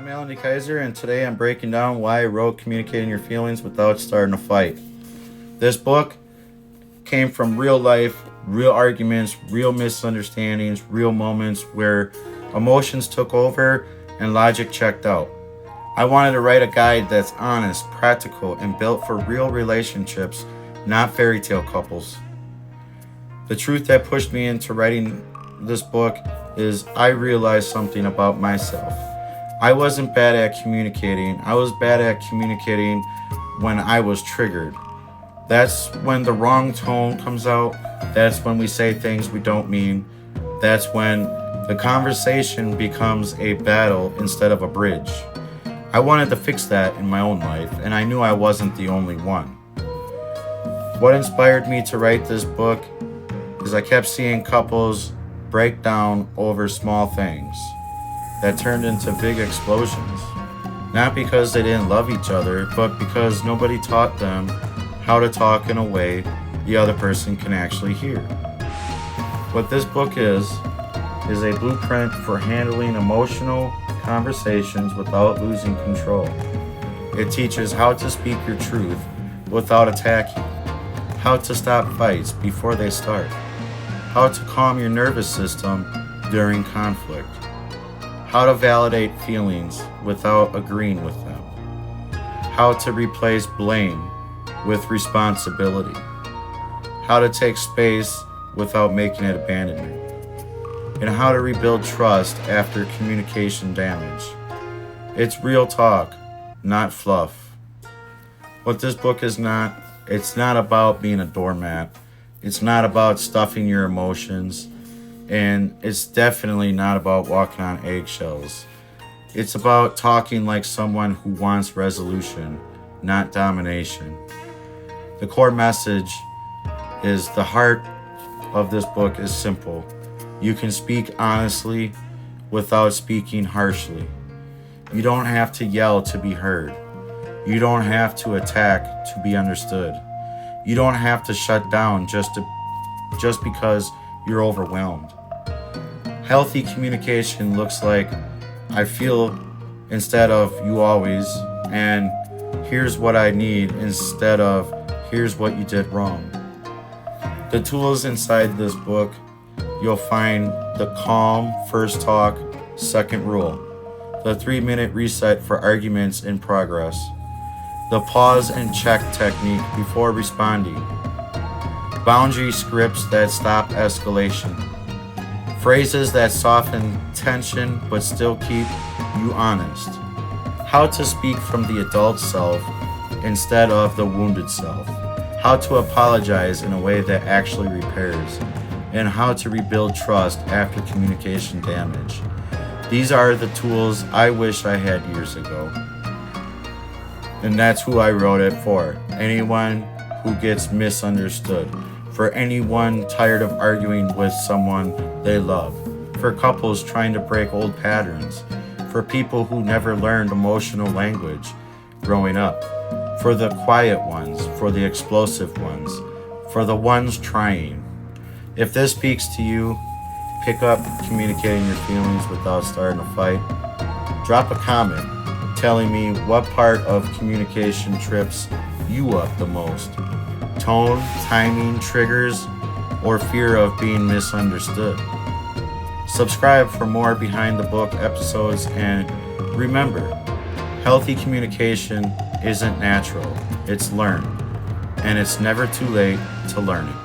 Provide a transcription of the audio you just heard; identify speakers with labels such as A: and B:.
A: I'm Alan Kaiser, and today I'm breaking down why I wrote Communicating Your Feelings Without Starting a Fight. This book came from real life, real arguments, real misunderstandings, real moments where emotions took over and logic checked out. I wanted to write a guide that's honest, practical, and built for real relationships, not fairy tale couples. The truth that pushed me into writing this book is I realized something about myself. I wasn't bad at communicating. I was bad at communicating when I was triggered. That's when the wrong tone comes out. That's when we say things we don't mean. That's when the conversation becomes a battle instead of a bridge. I wanted to fix that in my own life, and I knew I wasn't the only one. What inspired me to write this book is I kept seeing couples break down over small things that turned into big explosions. Not because they didn't love each other, but because nobody taught them how to talk in a way the other person can actually hear. What this book is a blueprint for handling emotional conversations without losing control. It teaches how to speak your truth without attacking, how to stop fights before they start, how to calm your nervous system during conflict, how to validate feelings without agreeing with them, how to replace blame with responsibility, how to take space without making it abandonment, and how to rebuild trust after communication damage. It's real talk, not fluff. What this book is not, it's not about being a doormat. It's not about stuffing your emotions. And it's definitely not about walking on eggshells. It's about talking like someone who wants resolution, not domination. The core message is the heart of this book is simple. You can speak honestly without speaking harshly. You don't have to yell to be heard. You don't have to attack to be understood. You don't have to shut down just because you're overwhelmed. Healthy communication looks like I feel instead of you always, and here's what I need instead of here's what you did wrong. The tools inside this book, you'll find the calm first talk, second rule, the 3-minute reset for arguments in progress, the pause and check technique before responding, boundary scripts that stop escalation, phrases that soften tension but still keep you honest, how to speak from the adult self instead of the wounded self, how to apologize in a way that actually repairs, and how to rebuild trust after communication damage. These are the tools I wish I had years ago. And that's who I wrote it for. Anyone who gets misunderstood. For anyone tired of arguing with someone they love. For couples trying to break old patterns. For people who never learned emotional language growing up. For the quiet ones. For the explosive ones. For the ones trying. If this speaks to you, pick up Communicating Your Feelings Without Starting a Fight. Drop a comment telling me what part of communication trips you up the most. Tone, timing, triggers, or fear of being misunderstood. Subscribe for more behind the book episodes, and remember, healthy communication isn't natural, it's learned, and it's never too late to learn it.